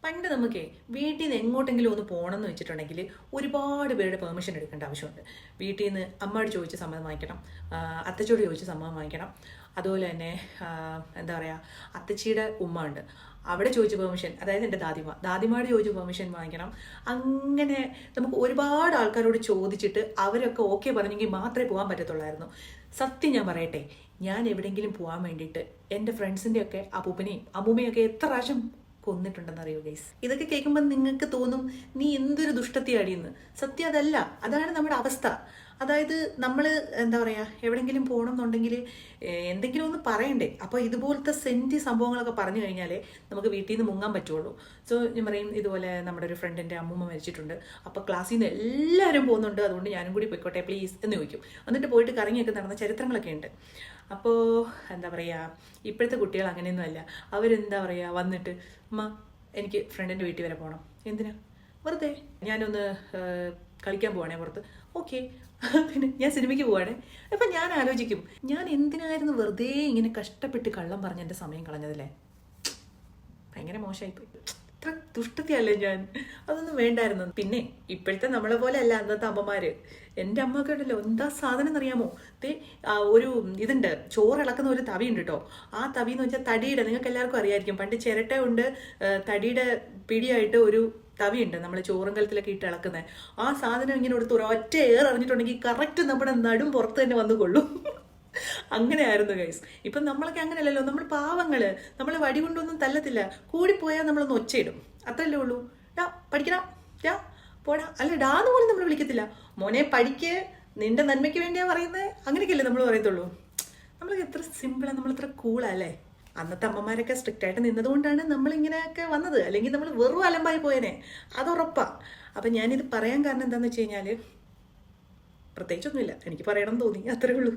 പണ്ട് നമുക്കേ വീട്ടിൽ നിന്ന് എങ്ങോട്ടെങ്കിലും ഒന്ന് പോകണം എന്ന് വെച്ചിട്ടുണ്ടെങ്കിൽ ഒരുപാട് പേരുടെ പെർമിഷൻ എടുക്കേണ്ട ആവശ്യമുണ്ട്. വീട്ടിൽ നിന്ന് അമ്മയോട് ചോദിച്ച് സമ്മതം വാങ്ങിക്കണം, അത്തച്ചോട് ചോദിച്ച് സമ്മതം വാങ്ങിക്കണം. അതുപോലെ തന്നെ എന്താ പറയുക, അത്തച്ചിയുടെ ഉമ്മ ഉണ്ട്, അവിടെ ചോദിച്ച് പെർമിഷൻ, അതായത് എൻ്റെ ദാദിമാട് ചോദിച്ച് പെർമിഷൻ വാങ്ങിക്കണം. അങ്ങനെ നമുക്ക് ഒരുപാട് ആൾക്കാരോട് ചോദിച്ചിട്ട് അവരൊക്കെ ഓക്കെ പറഞ്ഞെങ്കിൽ മാത്രമേ പോകാൻ പറ്റത്തുള്ളായിരുന്നു. സത്യം ഞാൻ പറയട്ടെ, ഞാൻ എവിടെയെങ്കിലും പോകാൻ വേണ്ടിയിട്ട് എൻ്റെ ഫ്രണ്ട്സിൻ്റെ ഒക്കെ അപ്പൂപ്പനെയും അമ്മൂമ്മയൊക്കെ എത്ര പ്രാവശ്യം കൊന്നിട്ടുണ്ടെന്ന് അറിയോ ഗൈസ്. ഇതൊക്കെ കേൾക്കുമ്പോൾ നിങ്ങൾക്ക് തോന്നും നീ എന്തൊരു ദുഷ്ടത്തിയാടിയെന്ന്. സത്യം അതല്ല, അതാണ് നമ്മുടെ അവസ്ഥ. അതായത് നമ്മൾ എന്താ പറയുക, എവിടെയെങ്കിലും പോകണം എന്നുണ്ടെങ്കിൽ എന്തെങ്കിലും ഒന്ന് പറയണ്ടേ. അപ്പോൾ ഇതുപോലത്തെ സെൻറ്റി സംഭവങ്ങളൊക്കെ പറഞ്ഞു കഴിഞ്ഞാലേ നമുക്ക് വീട്ടിൽ നിന്ന് മുങ്ങാൻ പറ്റുള്ളൂ. സോ ഞാൻ പറയും, ഇതുപോലെ നമ്മുടെ ഒരു ഫ്രണ്ടിൻ്റെ അമ്മൂമ്മ മരിച്ചിട്ടുണ്ട്, അപ്പോൾ ക്ലാസ്സിൽ നിന്ന് എല്ലാവരും പോകുന്നുണ്ട്, അതുകൊണ്ട് ഞാനും കൂടി പോയിക്കോട്ടെ പ്ലീസ് എന്ന് ചോദിക്കും. എന്നിട്ട് പോയിട്ട് കറങ്ങിയൊക്കെ നടന്ന ചരിത്രങ്ങളൊക്കെ ഉണ്ട്. അപ്പോൾ എന്താ പറയുക, ഇപ്പോഴത്തെ കുട്ടികൾ അങ്ങനെയൊന്നുമല്ല. അവരെന്താ പറയുക, വന്നിട്ട് അമ്മ എനിക്ക് ഫ്രണ്ടിൻ്റെ വീട്ടിൽ വരെ പോകണം. എന്തിനാ? വെറുതെ ഞാനൊന്ന് കളിക്കാൻ പോവാണേ പുറത്ത്. ഓക്കെ, പിന്നെ ഞാൻ സിനിമയ്ക്ക് പോവാണേ. അപ്പം ഞാൻ ആലോചിക്കും, ഞാൻ എന്തിനായിരുന്നു വെറുതെ ഇങ്ങനെ കഷ്ടപ്പെട്ട് കള്ളം പറഞ്ഞ് എൻ്റെ സമയം കളഞ്ഞതല്ലേ. ഭയങ്കര മോശമായിപ്പോയി. ഇത്ര ദുഷ്ടത്തിയല്ലേ ഞാൻ. അതൊന്നും വേണ്ടായിരുന്നു. പിന്നെ ഇപ്പോഴത്തെ നമ്മളെ പോലെ അല്ല അന്നത്തെ അമ്മമാര്. എൻ്റെ അമ്മയൊക്കെ ഉണ്ടല്ലോ, എന്താ സാധനം എന്നറിയാമോ? ഒരു ഇതുണ്ട്, ചോറ് ഇളക്കുന്ന ഒരു തവിയുണ്ട് കേട്ടോ. ആ തവി എന്ന് വെച്ചാൽ തടിയുടെ, നിങ്ങൾക്ക് എല്ലാവർക്കും അറിയായിരിക്കും, പണ്ട് ചിരട്ട കൊണ്ട് തടിയുടെ പിടിയായിട്ട് ഒരു തവിയുണ്ട്, നമ്മൾ ചോറും കലത്തിലൊക്കെ ഇട്ട് ഇളക്കുന്നത്. ആ സാധനം ഇങ്ങനെ കൊടുത്ത് ഒരൊറ്റ അറിഞ്ഞിട്ടുണ്ടെങ്കിൽ കറക്റ്റ് നമ്മുടെ നടും പുറത്ത് തന്നെ വന്നു കൊള്ളും. അങ്ങനെയായിരുന്നു ഗൈസ്. ഇപ്പം നമ്മളൊക്കെ അങ്ങനെയല്ലല്ലോ, നമ്മൾ പാവങ്ങള്, നമ്മൾ വടി കൊണ്ടൊന്നും തല്ലത്തില്ല. കൂടിപ്പോയാൽ നമ്മളൊന്ന് ഒച്ചയിടും, അത്രല്ലേ ഉള്ളൂ. ഡാ പഠിക്കണം, ഡാ പോടാ, അല്ല ഡാന്ന് പോലും നമ്മൾ വിളിക്കത്തില്ല. മോനെ പഠിക്ക്, നിന്റെ നന്മയ്ക്ക് വേണ്ടിയാ പറയുന്നത്, അങ്ങനെയൊക്കെയല്ലേ നമ്മൾ പറയത്തുള്ളൂ. നമ്മളൊക്കെ എത്ര സിമ്പിളാണ്, നമ്മളെത്ര കൂളല്ലേ. അന്നത്തെ അമ്മമാരൊക്കെ സ്ട്രിക്റ്റ് ആയിട്ട് നിന്നതുകൊണ്ടാണ് നമ്മളിങ്ങനെയൊക്കെ വന്നത്, അല്ലെങ്കിൽ നമ്മൾ വെറും അലമ്പായി പോയേനെ, അതുറപ്പാ. അപ്പം ഞാനിത് പറയാൻ കാരണം എന്താണെന്ന് വെച്ച് കഴിഞ്ഞാൽ പ്രത്യേകിച്ചൊന്നുമില്ല, എനിക്ക് പറയണം തോന്നി, അത്രേ ഉള്ളൂ.